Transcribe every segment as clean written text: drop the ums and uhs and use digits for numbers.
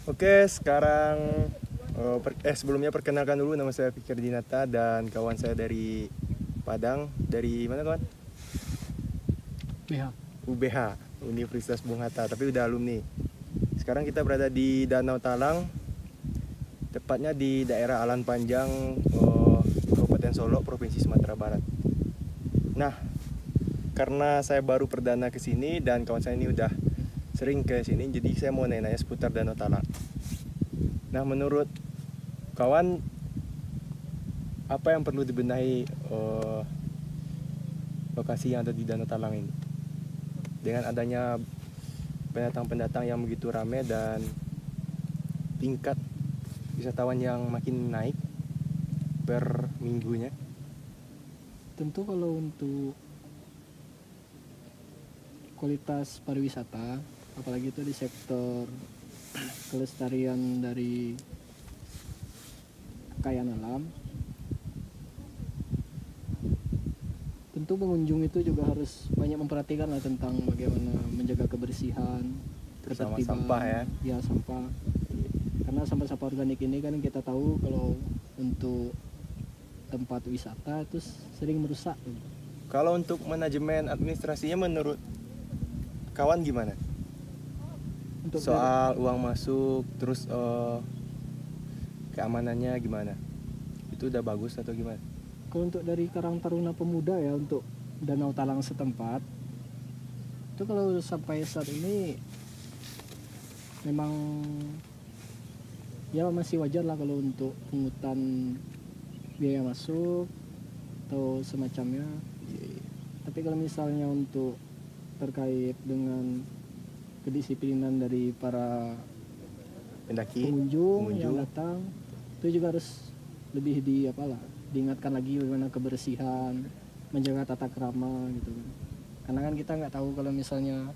Oke, sekarang sebelumnya perkenalkan dulu, nama saya Fikir Dinata dan kawan saya dari Padang. Dari mana kawan? BH. UBH, Universitas Bung Hatta, tapi udah alumni. Sekarang kita berada di Danau Talang, tepatnya di daerah Alan Panjang, Kabupaten Solok, Provinsi Sumatera Barat. Nah, karena saya baru perdana ke sini dan kawan saya ini udah sering ke sini, jadi saya mau nanya seputar Danau Talang. Nah, menurut kawan, apa yang perlu dibenahi lokasi yang ada di Danau Talang ini? Dengan adanya pendatang-pendatang yang begitu ramai dan tingkat wisatawan yang makin naik per minggunya. Tentu kalau untuk kualitas pariwisata, apalagi itu di sektor kelestarian dari kekayaan alam, tentu pengunjung itu juga harus banyak memperhatikan lah tentang bagaimana menjaga kebersihan, Terutama ketertiban, sampah ya. sampah. Karena sampah-sampah organik ini kan kita tahu kalau untuk tempat wisata itu sering merusak. Kalau untuk manajemen administrasinya menurut kawan gimana? Untuk Soal uang masuk, terus keamanannya gimana? Itu udah bagus atau gimana? Kalau untuk dari Karang Taruna Pemuda ya, untuk Danau Talang setempat itu kalau sampai saat ini memang ya masih wajar lah kalau untuk pungutan biaya masuk atau semacamnya. Tapi kalau misalnya untuk terkait dengan kedisiplinan dari para pengunjung yang datang, itu juga harus lebih diingatkan lagi bagaimana kebersihan, menjaga tata krama gitu kan. Karena kan kita nggak tahu kalau misalnya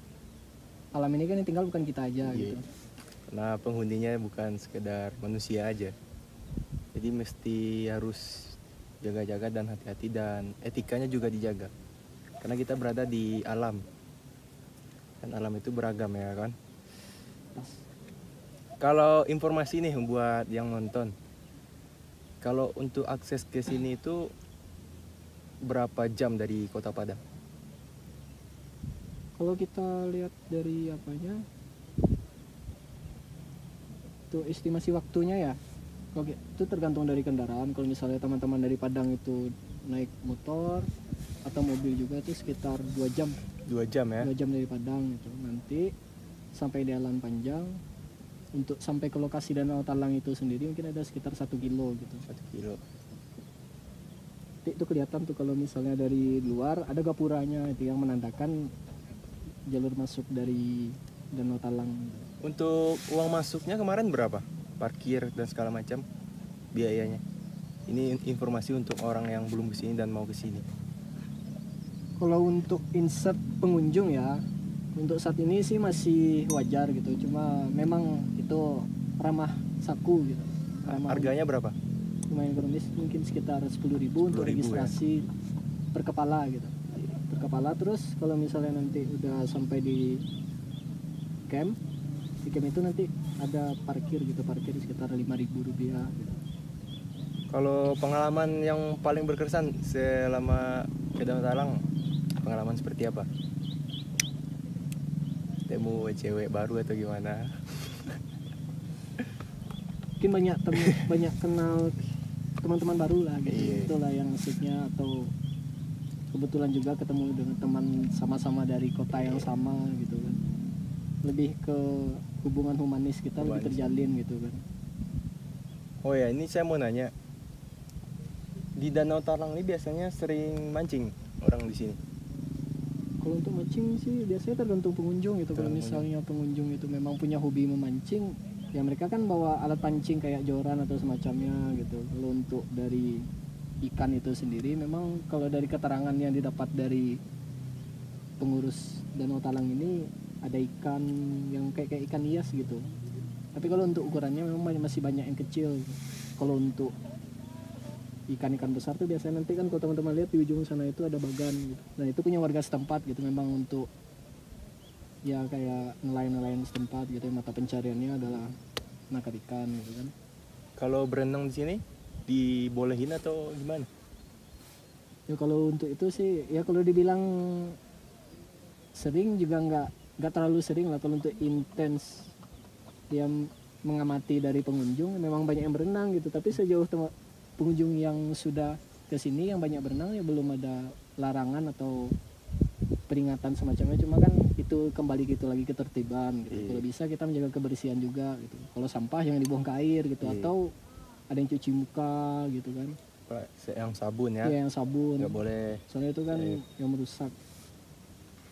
alam ini kan yang tinggal bukan kita aja gitu. Karena penghuninya bukan sekedar manusia aja, jadi mesti harus jaga-jaga dan hati-hati, dan etikanya juga dijaga. Karena kita berada di alam, dan alam itu beragam ya kan. Kalau informasi nih buat yang nonton, kalau untuk akses ke sini itu berapa jam dari Kota Padang? Kalau kita lihat dari itu estimasi waktunya ya, kalau itu tergantung dari kendaraan. Kalau misalnya teman-teman dari Padang itu naik motor atau mobil juga itu sekitar 2 jam. 2 jam ya? 2 jam dari Padang itu. Nanti sampai di Alan Panjang, untuk sampai ke lokasi Danau Talang itu sendiri mungkin ada sekitar 1 kilo gitu. 1 kilo. Itu kelihatan tuh kalau misalnya dari luar ada gapuranya itu yang menandakan jalur masuk dari Danau Talang. Untuk uang masuknya kemarin berapa? Parkir dan segala macam biayanya. Ini informasi untuk orang yang belum kesini dan mau kesini. Kalau untuk insert pengunjung ya, untuk saat ini sih masih wajar gitu. Cuma memang itu ramah saku gitu. Harganya berapa? Lumayan ekonomis, mungkin sekitar 10.000 untuk registrasi ya? Per kepala gitu. Per kepala. Terus kalau misalnya nanti udah sampai di camp itu nanti ada parkir gitu, parkir sekitar 5.000 rupiah gitu. Kalau pengalaman yang paling berkesan selama ke Danau Talang, pengalaman seperti apa? Temu cewek baru atau gimana? Mungkin banyak kenal teman-teman baru lah gitu. Itulah yang maksudnya, atau kebetulan juga ketemu dengan teman sama-sama dari kota yang sama gitu kan. Lebih ke hubungan humanis kita lebih terjalin gitu kan. Oh ya, ini saya mau nanya, di Danau Talang ini biasanya sering mancing orang di sini? Kalau untuk mancing sih biasanya tergantung pengunjung gitu. Kalau misalnya pengunjung itu memang punya hobi memancing, ya mereka kan bawa alat pancing kayak joran atau semacamnya gitu. Kalau untuk dari ikan itu sendiri, memang kalau dari keterangan yang didapat dari pengurus Danau Talang ini, ada ikan yang kayak ikan hias gitu. Tapi kalau untuk ukurannya memang masih banyak yang kecil. Kalau untuk ikan-ikan besar tuh biasanya nanti kan kalau teman-teman lihat di ujung sana itu ada bagan gitu. Nah itu punya warga setempat gitu, memang untuk ya kayak nelayan-nelayan setempat gitu. Mata pencariannya adalah menangkap ikan gitu kan. Kalau berenang di sini dibolehin atau gimana? Ya kalau untuk itu sih ya kalau dibilang sering juga nggak terlalu sering lah. Kalau untuk intens dia mengamati dari pengunjung memang banyak yang berenang gitu, tapi sejauh pengunjung yang sudah ke sini yang banyak berenang ya belum ada larangan atau peringatan semacamnya. Cuma kan itu kembali gitu lagi ketertiban gitu. Iya. Kalau bisa kita menjaga kebersihan juga gitu. Kalau sampah jangan dibuang ke air gitu, Iya. atau ada yang cuci muka gitu kan. Yang sabun ya, Iya, yang sabun. nggak boleh. Soalnya itu kan Iya. yang merusak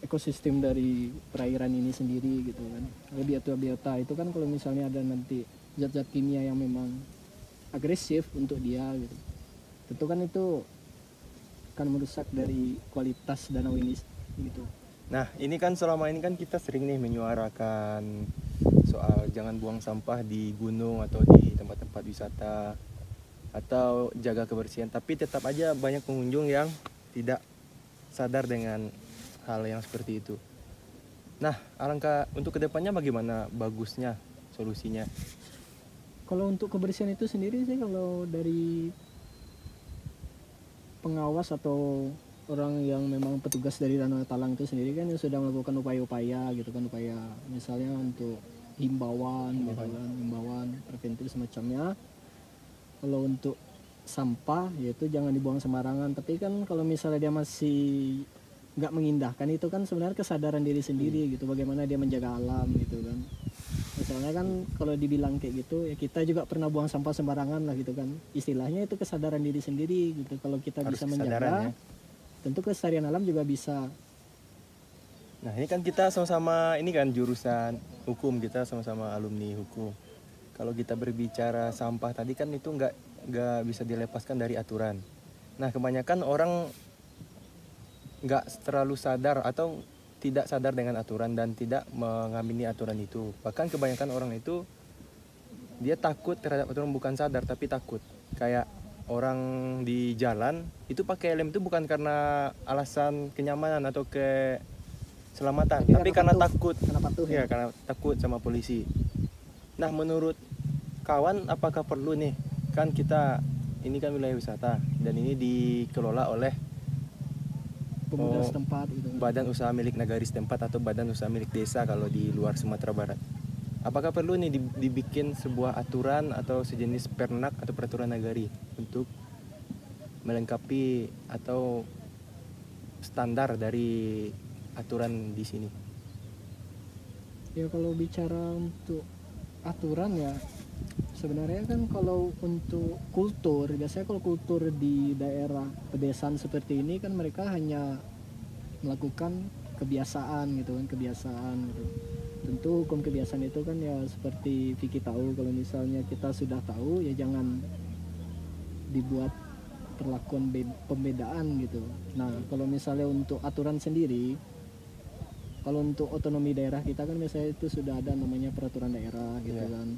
ekosistem dari perairan ini sendiri gitu kan. Ada biota-biota itu kan kalau misalnya ada nanti zat-zat kimia yang memang agresif untuk dia gitu, tentu kan itu akan merusak dari kualitas danau ini gitu. Nah ini kan selama ini kan kita sering nih menyuarakan soal jangan buang sampah di gunung atau di tempat-tempat wisata atau jaga kebersihan, tapi tetap aja banyak pengunjung yang tidak sadar dengan hal yang seperti itu. Nah alangkah untuk kedepannya bagaimana bagusnya solusinya? Kalau untuk kebersihan itu sendiri sih, kalau dari pengawas atau orang yang memang petugas dari Danau Talang itu sendiri kan yang sudah melakukan upaya-upaya gitu kan, upaya misalnya untuk himbauan gitu kan, himbauan preventif semacamnya. Kalau untuk sampah yaitu jangan dibuang sembarangan, tapi kan kalau misalnya dia masih nggak mengindahkan, itu kan sebenarnya kesadaran diri sendiri gitu, bagaimana dia menjaga alam gitu kan. Misalnya kan kalau dibilang kayak gitu ya kita juga pernah buang sampah sembarangan lah gitu kan, istilahnya itu kesadaran diri sendiri gitu. Kalau kita Harus bisa kesadaran, menjaga ya. tentu kelestarian alam juga bisa. Nah ini kan kita sama-sama ini kan jurusan hukum, kita sama-sama alumni hukum. Kalau kita berbicara sampah tadi kan itu nggak bisa dilepaskan dari aturan. Nah kebanyakan orang nggak terlalu sadar atau tidak sadar dengan aturan dan tidak mengamini aturan itu. Bahkan kebanyakan orang itu dia takut terhadap aturan, bukan sadar tapi takut. Kayak orang di jalan itu pakai helm itu bukan karena alasan kenyamanan atau keselamatan, tapi karena takut. Karena patuh Ya, karena takut sama polisi. Nah menurut kawan apakah perlu nih, kan kita ini kan wilayah wisata dan ini dikelola oleh pemuda setempat gitu kan. badan usaha milik nagari setempat atau badan usaha milik desa kalau di luar Sumatera Barat. Apakah perlu nih dibikin sebuah aturan atau sejenis pernak atau peraturan nagari untuk melengkapi atau standar dari aturan di sini? Ya kalau bicara untuk aturan ya sebenarnya kan kalau untuk kultur, biasanya kalau kultur di daerah pedesaan seperti ini kan mereka hanya melakukan kebiasaan gitu kan, kebiasaan gitu. Tentu hukum kebiasaan itu kan ya seperti Vicky tahu, kalau misalnya kita sudah tahu ya jangan dibuat perlakuan pembedaan gitu. Nah kalau misalnya untuk aturan sendiri, kalau untuk otonomi daerah kita kan biasanya itu sudah ada namanya peraturan daerah gitu kan.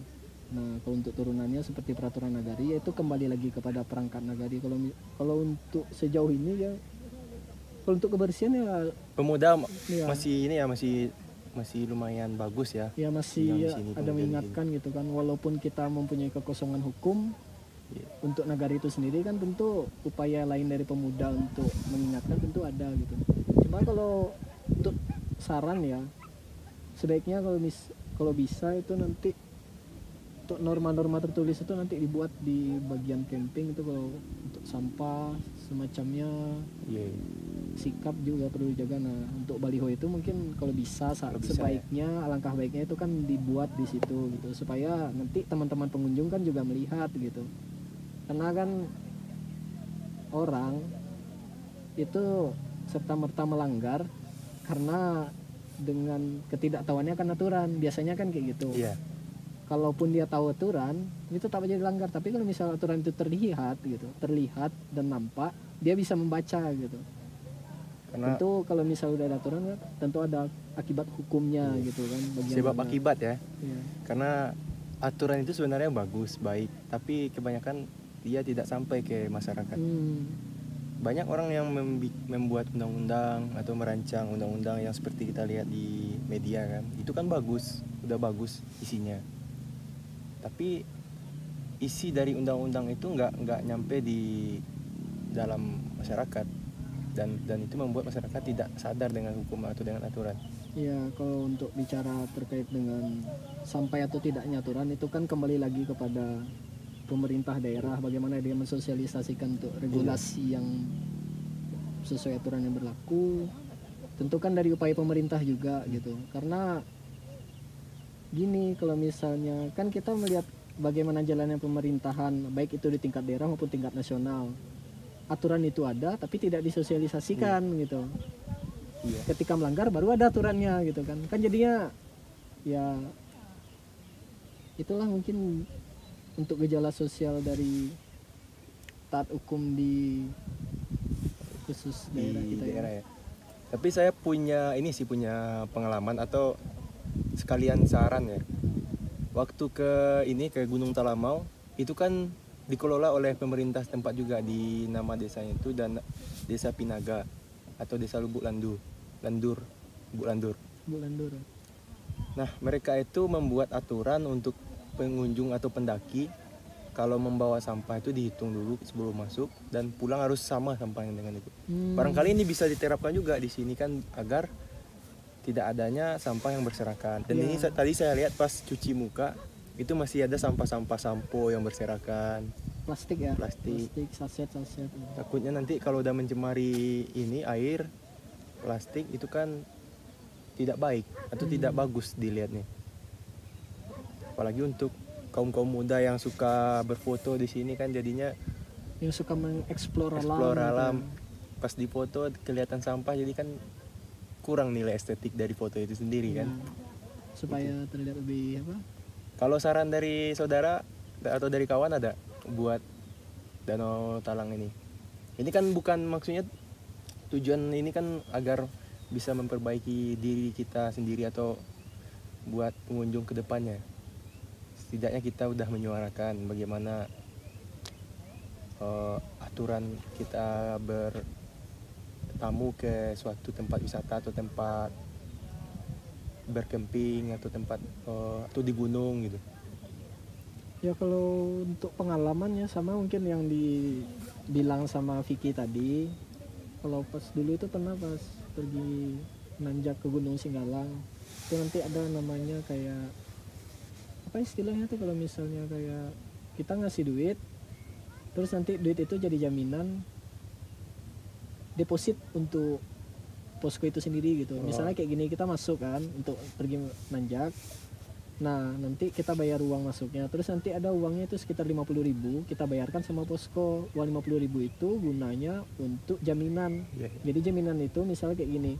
Nah kalau untuk turunannya seperti peraturan nagari, yaitu kembali lagi kepada perangkat nagari. Kalau untuk sejauh ini ya, kalau untuk kebersihan ya Pemuda ya, masih ini ya masih lumayan bagus ya. ya masih Yang di ya, sini, ada pemuda di mengingatkan gitu kan, walaupun kita mempunyai kekosongan hukum. Untuk nagari itu sendiri kan tentu upaya lain dari pemuda untuk mengingatkan tentu ada gitu. Cuma kalau untuk saran ya, sebaiknya kalau bisa itu nanti untuk norma-norma tertulis itu nanti dibuat di bagian camping itu, kalau untuk sampah semacamnya. Sikap juga perlu dijaga. Nah untuk baliho itu mungkin kalau bisa sebaiknya ya, alangkah baiknya itu kan dibuat di situ gitu, supaya nanti teman-teman pengunjung kan juga melihat gitu. Karena kan orang itu serta-merta melanggar karena dengan ketidaktahuannya kan aturan, biasanya kan kayak gitu. Iya. Kalaupun dia tahu aturan, itu tetap aja dilanggar. Tapi kalau misalnya aturan itu terlihat gitu, terlihat dan nampak, dia bisa membaca gitu. Karena tentu kalau misalnya udah ada aturan, tentu ada akibat hukumnya gitu kan. Sebab akibat ya. Iya. Karena aturan itu sebenarnya bagus, baik, tapi kebanyakan dia tidak sampai ke masyarakat. Banyak orang yang membuat undang-undang atau merancang undang-undang yang seperti kita lihat di media kan, itu kan bagus, udah bagus isinya, Tapi isi dari undang-undang itu nggak nyampe di dalam masyarakat, dan itu membuat masyarakat tidak sadar dengan hukum atau dengan aturan. Ya, kalau untuk bicara terkait dengan sampai atau tidaknya aturan itu kan kembali lagi kepada pemerintah daerah, bagaimana dia mensosialisasikan untuk regulasi yang sesuai aturan yang berlaku. Tentu kan dari upaya pemerintah juga gitu. Karena gini, kalau misalnya kan kita melihat bagaimana jalannya pemerintahan baik itu di tingkat daerah maupun tingkat nasional. Aturan itu ada tapi tidak disosialisasikan gitu. Iya. Ketika melanggar baru ada aturannya gitu kan jadinya ya itulah mungkin untuk gejala sosial dari taat hukum di khusus daerah di kita daerah ya. Tapi saya punya pengalaman atau sekalian saran ya. Waktu ke Gunung Talamau itu kan dikelola oleh pemerintah setempat juga, di nama desanya itu dan Desa Pinaga atau Desa Lubuk Landur. Bu Landur. Nah, mereka itu membuat aturan untuk pengunjung atau pendaki kalau membawa sampah itu dihitung dulu sebelum masuk dan pulang harus sama sampahnya dengan itu. Barangkali ini bisa diterapkan juga di sini kan agar tidak adanya sampah yang berserakan. Dan ini tadi saya lihat pas cuci muka itu masih ada sampah-sampah sampo yang berserakan. Plastik, saset. Takutnya nanti kalau udah mencemari ini air, plastik itu kan tidak baik atau tidak bagus dilihatnya. Apalagi untuk kaum muda yang suka berfoto di sini kan jadinya yang suka mengeksplor alam. Pas difoto kelihatan sampah, jadi kan kurang nilai estetik dari foto itu sendiri kan. Supaya terlihat lebih apa? Kalau saran dari saudara atau dari kawan ada buat Danau Talang ini? Ini kan bukan maksudnya tujuan ini kan agar bisa memperbaiki diri kita sendiri atau buat pengunjung ke depannya. Setidaknya kita udah menyuarakan bagaimana aturan kita bertamu ke suatu tempat wisata atau tempat berkemping atau tempat atau di gunung gitu. Ya kalau untuk pengalamannya sama mungkin yang dibilang sama Vicky tadi. Kalau pas dulu itu pernah pas pergi nanjak ke Gunung Singgalang itu nanti ada namanya kayak apa istilahnya tuh, kalau misalnya kayak kita ngasih duit terus nanti duit itu jadi jaminan deposit untuk posko itu sendiri gitu. Misalnya kayak gini, kita masuk kan untuk pergi nanjak, nah nanti kita bayar uang masuknya, terus nanti ada uangnya itu sekitar 50.000 kita bayarkan sama posko. Uang 50.000 itu gunanya untuk jaminan. Jadi jaminan itu misalnya kayak gini,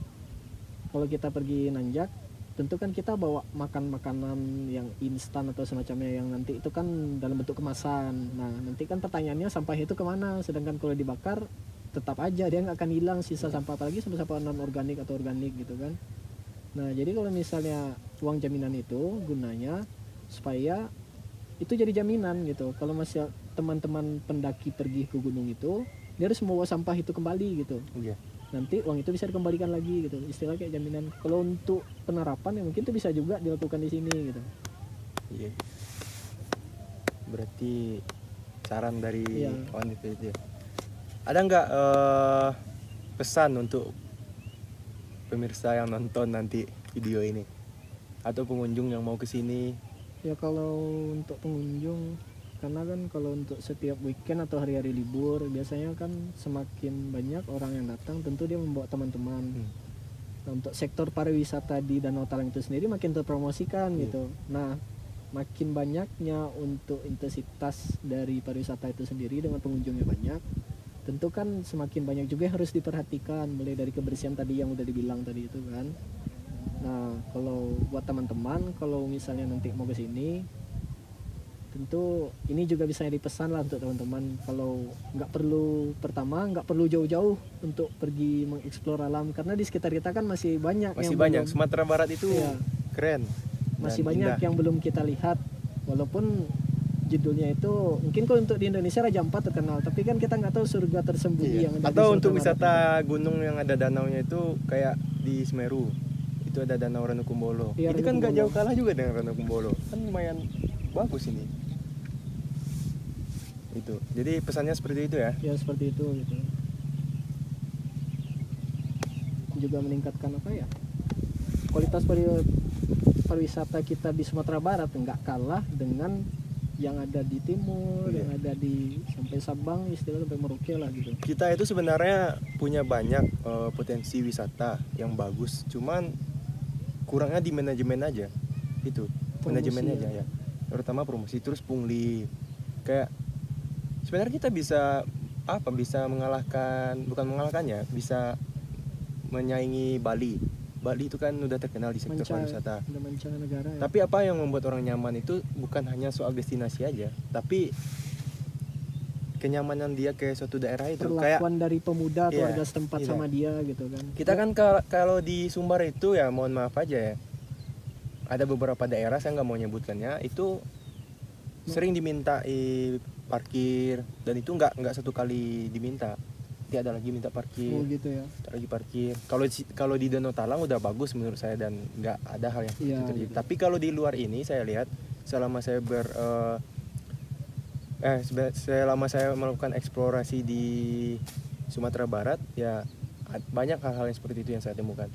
kalau kita pergi nanjak tentu kan kita bawa makanan yang instan atau semacamnya yang nanti itu kan dalam bentuk kemasan. Nah nanti kan pertanyaannya sampah itu kemana, sedangkan kalau dibakar tetap aja dia nggak akan hilang sisa sampah, apalagi sampah non organik atau organik gitu kan. Nah jadi kalau misalnya uang jaminan itu gunanya supaya itu jadi jaminan gitu. Kalau masih teman-teman pendaki pergi ke gunung itu, dia harus membawa sampah itu kembali gitu. Nanti uang itu bisa dikembalikan lagi gitu. Istilah kayak jaminan. Kalau untuk penerapan ya mungkin itu bisa juga dilakukan di sini gitu. Iya. Berarti saran dari kawan itu ya. Ada nggak pesan untuk pemirsa yang nonton nanti video ini atau pengunjung yang mau kesini? Ya kalau untuk pengunjung, karena kan kalau untuk setiap weekend atau hari-hari libur biasanya kan semakin banyak orang yang datang, tentu dia membawa teman-teman. Nah, untuk sektor pariwisata di Danau Talang itu sendiri makin terpromosikan gitu. Nah makin banyaknya untuk intensitas dari pariwisata itu sendiri dengan pengunjungnya banyak, tentu kan semakin banyak juga yang harus diperhatikan, mulai dari kebersihan tadi yang udah dibilang tadi itu kan. Nah kalau buat teman-teman kalau misalnya nanti mau ke sini, tentu ini juga bisa dipesan lah untuk teman-teman, kalau nggak perlu jauh-jauh untuk pergi mengeksplor alam, karena di sekitar kita kan masih banyak belum. Sumatera Barat itu keren, masih banyak yang belum kita lihat, walaupun judulnya itu mungkin kalau untuk di Indonesia Raja Ampat terkenal, tapi kan kita nggak tahu surga tersembunyi yang ada atau di untuk Barat. Wisata gunung yang ada danaunya itu kayak di Semeru itu ada Danau Ranukumbolo. Itu kan nggak jauh kalah juga dengan Ranukumbolo, kan lumayan bagus ini. Itu. Jadi pesannya seperti itu ya. Ya seperti itu gitu. Juga meningkatkan apa ya? Kualitas pariwisata kita di Sumatera Barat nggak kalah dengan yang ada di timur, Iya. yang ada di sampai Sabang, istilahnya sampai Merauke lah gitu. Kita itu sebenarnya punya banyak potensi wisata yang bagus, cuman kurangnya di manajemen aja. Itu. Manajemennya aja ya. Terutama promosi, terus pungli. Kayak sebenarnya kita bisa bukan mengalahkannya, bisa menyaingi Bali. Bali itu kan udah terkenal di sektor pariwisata. Udah mancanegara ya. Tapi apa yang membuat orang nyaman itu bukan hanya soal destinasi aja, tapi kenyamanan dia ke suatu daerah itu. Perlakuan dari pemuda atau Iya, warga setempat iya. sama dia gitu kan. Kita kan kalau di Sumbar itu ya mohon maaf aja ya, ada beberapa daerah saya nggak mau nyebutkannya itu sering diminta parkir, dan itu nggak satu kali diminta, tidak ada lagi minta parkir. Oh gitu ya. Tak lagi parkir. Kalau di Danau Talang udah bagus menurut saya dan nggak ada hal yang Iya, itu terjadi. gitu. Tapi kalau di luar ini saya lihat selama selama saya melakukan eksplorasi di Sumatera Barat ya banyak hal-hal yang seperti itu yang saya temukan.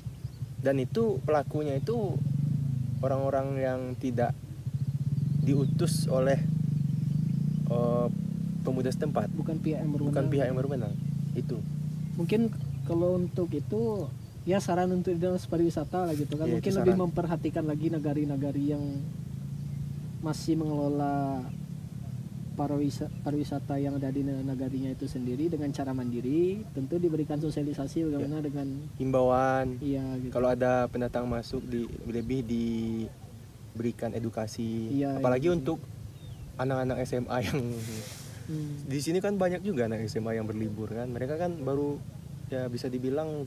Dan itu pelakunya itu orang-orang yang tidak diutus oleh pemuda setempat, Bukan pihak yang berwenang. bukan pihak yang berwenang. Itu. Mungkin kalau untuk itu ya saran untuk di dalam pariwisata lah gitu kan. Iya, Mungkin itu lebih saran. memperhatikan lagi negari-negari yang masih mengelola pariwisata yang ada di negarinya itu sendiri dengan cara mandiri. Tentu diberikan sosialisasi bagaimana dengan Himbauan. iya gitu. Kalau ada pendatang masuk lebih diberikan edukasi. Iya, Apalagi iya. untuk anak-anak SMA yang di sini kan banyak juga anak SMA yang berlibur kan. Mereka kan baru ya bisa dibilang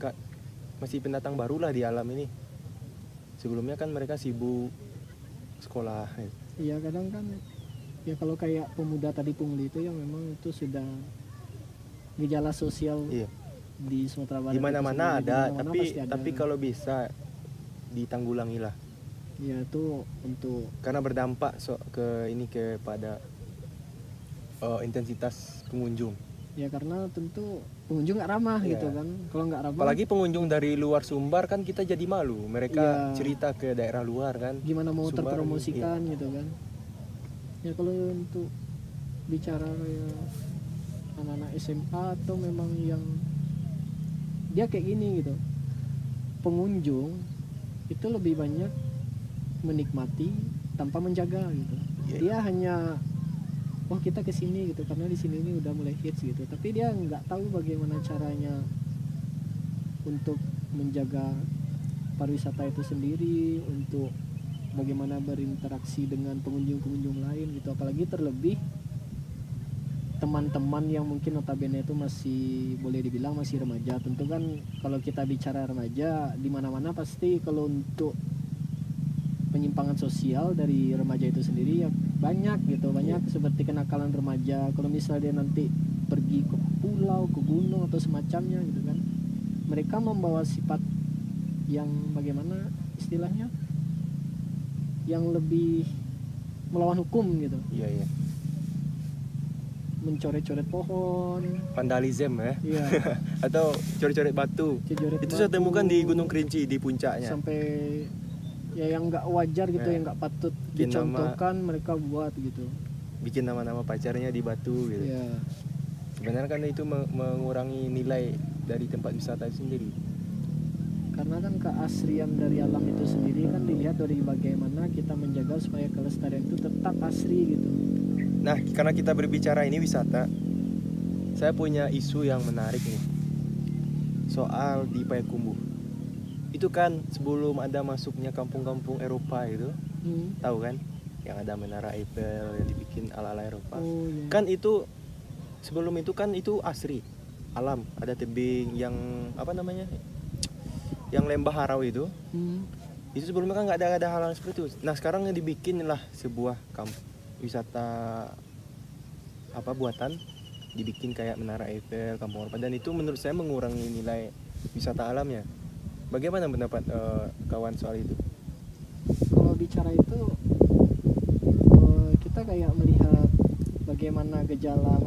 masih pendatang barulah di alam ini. Sebelumnya kan mereka sibuk sekolah. Iya kadang kan ya kalau kayak pemuda tadi pungli itu yang memang itu sudah gejala sosial Iya. di Sumatera Barat. Di mana-mana itu sendiri, ada, di mana-mana pasti ada. tapi kalau bisa ditanggulangi lah. ya itu untuk Karena berdampak kepada intensitas pengunjung. ya karena tentu pengunjung nggak ramah Iya. gitu kan. Kalau nggak ramah Apalagi pengunjung dari luar Sumbar kan kita jadi malu. Mereka Iya. cerita ke daerah luar kan. gimana mau Sumbar, terpromosikan gitu kan. Ya kalau untuk bicara kayak anak-anak SMA atau memang yang dia kayak gini gitu, pengunjung itu lebih banyak menikmati tanpa menjaga gitu. Iya. Dia hanya oh kita kesini gitu karena di sini ini udah mulai hits gitu, tapi dia nggak tahu bagaimana caranya untuk menjaga pariwisata itu sendiri, untuk bagaimana berinteraksi dengan pengunjung-pengunjung lain gitu. Apalagi terlebih teman-teman yang mungkin notabene itu masih boleh dibilang masih remaja. Tentu kan kalau kita bicara remaja di mana-mana pasti kalau untuk penyimpangan sosial dari remaja itu sendiri ya banyak gitu, banyak seperti kenakalan remaja. Kalau misalnya dia nanti pergi ke pulau, ke gunung atau semacamnya gitu kan, mereka membawa sifat yang bagaimana istilahnya, yang lebih melawan hukum gitu, Iya, iya. mencoret-coret pohon, Vandalisme ya. iya, Atau coret-coret batu. coret Itu saya batu, temukan di Gunung Kerinci di puncaknya. sampai ya yang nggak wajar gitu, Ya. yang nggak patut Bikin dicontohkan mereka buat gitu. Bikin nama-nama pacarnya di batu gitu. Ya, Sebenarnya kan itu mengurangi nilai dari tempat wisata itu sendiri. karena kan keasrian dari alam itu sendiri kan dilihat dari bagaimana kita menjaga supaya kelestarian itu tetap asri gitu. Nah, karena kita berbicara ini wisata, saya punya isu yang menarik nih. Soal di Payakumbuh. Itu kan sebelum ada masuknya kampung-kampung Eropa itu, tahu kan? Yang ada Menara Eiffel yang dibikin ala-ala Eropa. Oh iya. Kan itu sebelum itu kan itu asri, alam, ada tebing yang apa namanya? Yang lembah Harau itu. Itu sebelumnya kan nggak ada hal-hal seperti itu. Nah, sekarang dibikin lah sebuah wisata buatan, dibikin kayak Menara Eiffel, Kampung Eropa, dan itu menurut saya mengurangi nilai wisata alamnya. Bagaimana pendapat kawan soal itu? Kalau bicara itu kita kayak melihat bagaimana gejala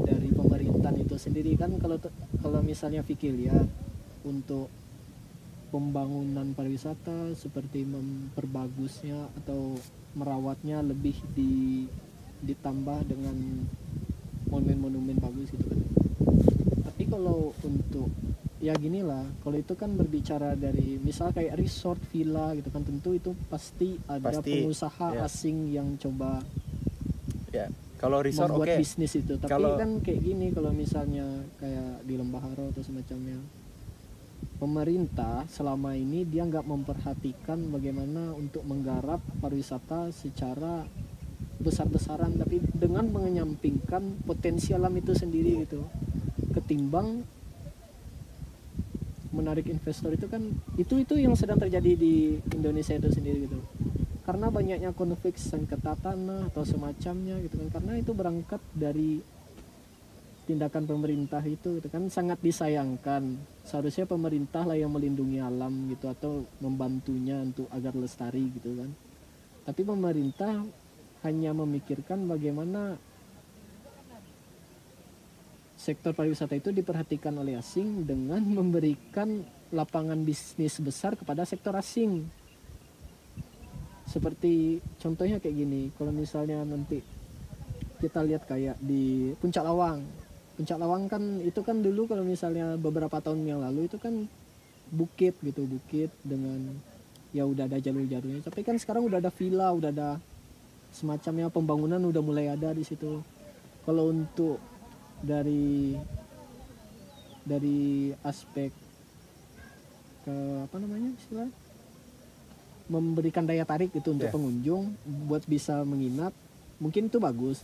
dari pemerintahan itu sendiri kan. Kalau misalnya Vicky lihat untuk pembangunan pariwisata seperti memperbagusnya atau merawatnya lebih ditambah dengan monumen-monumen bagus gitu kan. Tapi kalau untuk ya gini lah, kalau itu kan berbicara dari misal kayak resort, villa gitu kan, tentu itu pasti ada pengusaha asing yang coba kalau resort membuat bisnis itu. Tapi kalau kan kayak gini, kalau misalnya kayak di Lembah Haro atau semacamnya, pemerintah selama ini dia nggak memperhatikan bagaimana untuk menggarap pariwisata secara besar-besaran, tapi dengan menyampingkan potensi alam itu sendiri gitu, ketimbang menarik investor. Itu kan itu yang sedang terjadi di Indonesia itu sendiri gitu, karena banyaknya konflik sengketa tanah atau semacamnya gitu kan, karena itu berangkat dari tindakan pemerintah itu gitu kan. Sangat disayangkan, seharusnya pemerintah lah yang melindungi alam gitu atau membantunya untuk agar lestari gitu kan. Tapi pemerintah hanya memikirkan bagaimana sektor pariwisata itu diperhatikan oleh asing dengan memberikan lapangan bisnis besar kepada sektor asing. Seperti contohnya kayak gini, kalau misalnya nanti kita lihat kayak di Puncak Lawang. Puncak Lawang kan itu kan dulu kalau misalnya beberapa tahun yang lalu itu kan bukit gitu, bukit dengan ya udah ada jalur-jalurnya. Tapi kan sekarang udah ada villa, udah ada semacamnya, pembangunan udah mulai ada di situ. Kalau untuk dari aspek ke apa namanya istilah, memberikan daya tarik itu untuk pengunjung buat bisa menginap, mungkin itu bagus.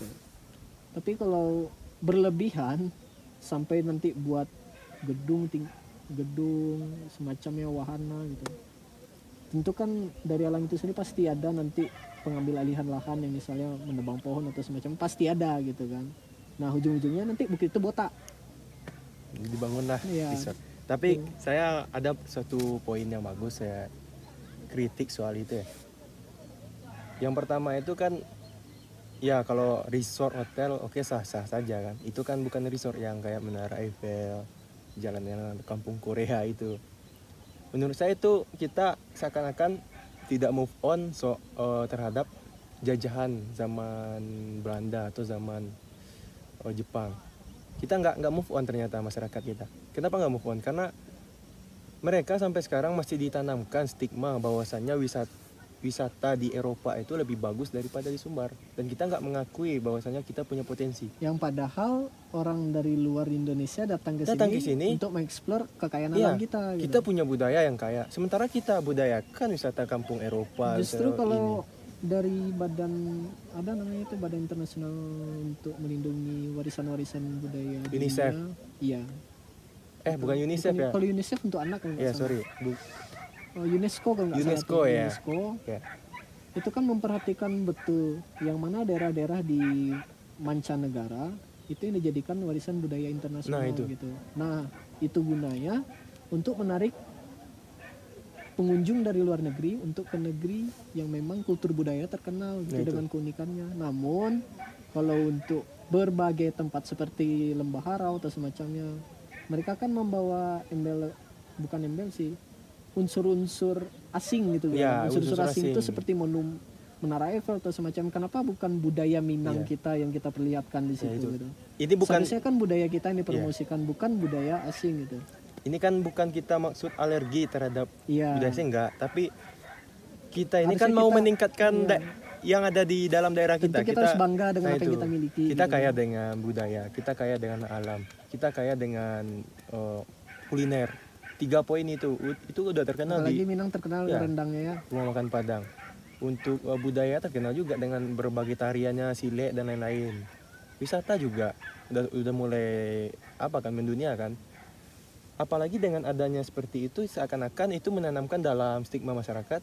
Tapi kalau berlebihan sampai nanti buat gedung semacamnya wahana gitu, tentu kan dari alam itu sendiri pasti ada nanti pengambil alihan lahan yang misalnya menebang pohon atau semacam, pasti ada gitu kan. Nah ujung-ujungnya nanti bukit itu botak, dibangunlah resort. Tapi saya ada satu poin yang bagus saya kritik soal itu ya. Yang pertama itu kan ya kalau resort hotel oke, sah-sah saja kan. Itu kan bukan resort yang kayak Menara Eiffel, jalan-jalan kampung Korea itu. Menurut saya itu kita seakan-akan tidak move on terhadap jajahan zaman Belanda atau zaman Jepang. Kita nggak move on ternyata masyarakat kita. Kenapa nggak move on? Karena mereka sampai sekarang masih ditanamkan stigma bahwasannya wisata di Eropa itu lebih bagus daripada di Sumbar, dan kita nggak mengakui bahwasannya kita punya potensi. Yang padahal orang dari luar Indonesia datang ke sini untuk mengeksplor kekayaan alam kita. Gitu. Kita punya budaya yang kaya, sementara kita budayakan wisata kampung Eropa. Justru kalau dari badan ada namanya itu Badan Internasional untuk Melindungi Warisan-Warisan Budaya UNICEF. Iya. Bukan UNICEF ya? Kalau UNICEF untuk anak kalau nggak salah. UNESCO kalau nggak salah. UNESCO. Ya. Itu kan memperhatikan betul yang mana daerah-daerah di mancanegara itu yang dijadikan warisan budaya internasional gitu. Nah, itu gunanya untuk menarik pengunjung dari luar negeri untuk ke negeri yang memang kultur budaya terkenal gitu, dengan keunikannya. Namun kalau untuk berbagai tempat seperti Lembah Harau atau semacamnya, mereka kan membawa unsur-unsur asing gitu kan. Unsur-unsur asing itu seperti Menara Eiffel atau semacam. Kenapa bukan budaya Minang kita yang kita perlihatkan di situ gitu. Ini bukan, seharusnya kan budaya kita yang dipromosikan, bukan budaya asing gitu. Ini kan bukan kita maksud alergi terhadap budaya asing, enggak, tapi kita ini harusnya kan mau meningkatkan yang ada di dalam daerah kita. Kita harus bangga dengan apa yang kita miliki. Kita kaya dengan budaya, kita kaya dengan alam, kita kaya dengan kuliner. 3 poin itu udah terkenal. Apalagi Minang terkenal rendangnya ya. Rumah makan Padang. Untuk budaya terkenal juga dengan berbagai tariannya, silek dan lain-lain. Wisata juga udah mulai mendunia kan. Apalagi dengan adanya seperti itu, seakan-akan itu menanamkan dalam stigma masyarakat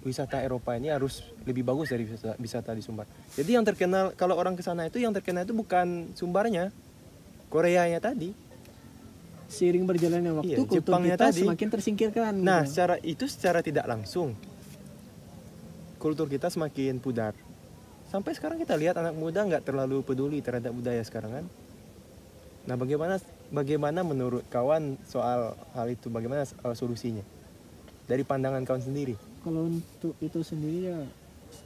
wisata Eropa ini harus lebih bagus dari wisata di Sumbar. Jadi yang terkenal, kalau orang ke sana itu yang terkenal itu bukan Sumbarnya, Koreanya tadi. Seiring berjalannya waktu, kultur Jepangnya kita tadi semakin tersingkirkan. Nah, gitu. secara tidak langsung kultur kita semakin pudar. sampai sekarang kita lihat anak muda nggak terlalu peduli terhadap budaya sekarang kan. Nah, bagaimana menurut kawan soal hal itu? Bagaimana solusinya? Dari pandangan kawan sendiri. Kalau untuk itu sendiri ya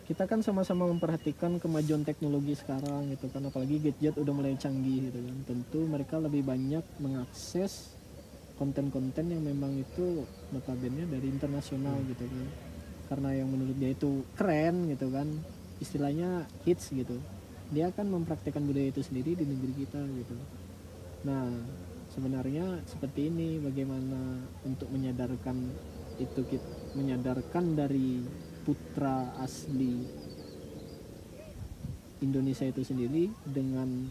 kita kan sama-sama memperhatikan kemajuan teknologi sekarang gitu kan, apalagi gadget udah mulai canggih gitu kan. Tentu mereka lebih banyak mengakses konten-konten yang memang itu notabene dari internasional gitu kan. Karena yang menurut dia itu keren gitu kan, istilahnya hits gitu. Dia akan mempraktekkan budaya itu sendiri di negeri kita gitu. Nah, sebenarnya seperti ini, bagaimana untuk menyadarkan itu, menyadarkan dari putra asli Indonesia itu sendiri dengan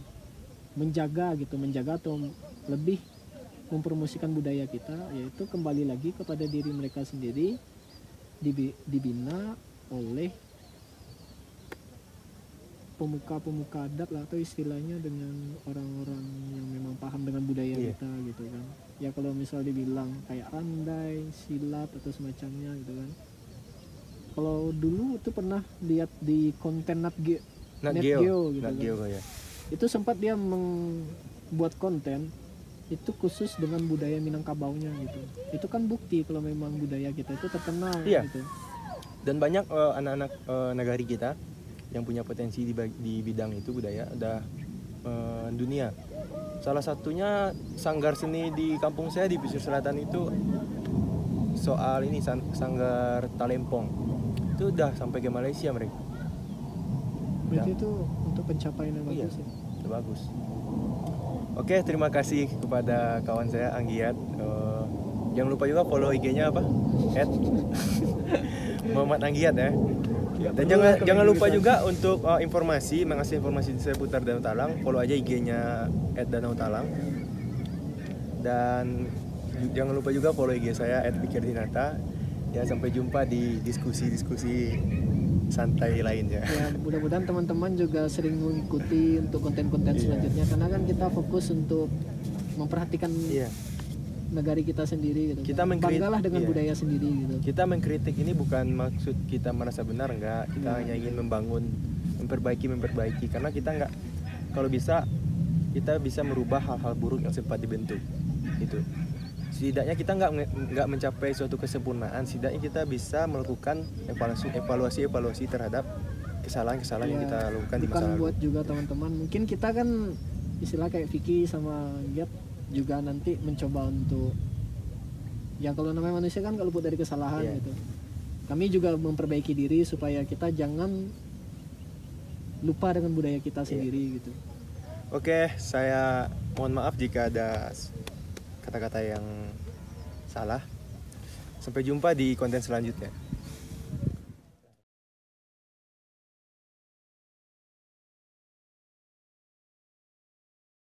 menjaga atau lebih mempromosikan budaya kita, yaitu kembali lagi kepada diri mereka sendiri, dibina oleh pemuka-pemuka adat lah, atau istilahnya dengan orang-orang yang memang paham dengan budaya kita gitu kan. Ya kalau misal dibilang kayak randai, silat atau semacamnya gitu kan. Kalau dulu tuh pernah lihat di konten Nat Geo gitu kan. Ya. Itu sempat dia membuat konten itu khusus dengan budaya Minangkabaunya gitu. Itu kan bukti kalau memang budaya kita itu terkenal gitu. Dan banyak anak-anak negari kita yang punya potensi di bidang itu budaya udah dunia. Salah satunya sanggar seni di kampung saya di Pesisir Selatan itu soal ini sanggar Talempong. Itu udah sampai ke Malaysia mereka. Berarti itu untuk pencapaian yang bagus ya. Itu bagus. Oke, terima kasih kepada kawan saya Anggiat. Jangan lupa juga follow IG-nya apa? @Muhammad Anggiat ya. Dan jangan lupa juga untuk mengasih informasi seputar Danau Talang, follow aja IG-nya @Danau-Talang. Dan jangan lupa juga follow IG saya @Pikirdinata. Ya, sampai jumpa di diskusi-diskusi santai lainnya. Ya, mudah-mudahan teman-teman juga sering mengikuti untuk konten-konten selanjutnya, karena kan kita fokus untuk memperhatikan negari kita sendiri gitu. Kita banggalah dengan budaya sendiri gitu. Kita mengkritik ini bukan maksud kita merasa benar, enggak. Kita hanya ingin membangun, memperbaiki, karena kita enggak, kalau bisa kita bisa merubah hal-hal buruk yang sempat dibentuk. Itu. Setidaknya kita nggak mencapai suatu kesempurnaan, setidaknya kita bisa melakukan evaluasi terhadap kesalahan-kesalahan yang kita lakukan di masa lalu. Bukan buat juga teman-teman, mungkin kita kan istilah kayak Vicky sama Giat juga nanti mencoba untuk, ya kalau namanya manusia kan kalau luput dari kesalahan gitu. Kami juga memperbaiki diri supaya kita jangan lupa dengan budaya kita sendiri gitu. Oke, saya mohon maaf jika ada kata-kata yang salah. Sampai jumpa di konten selanjutnya.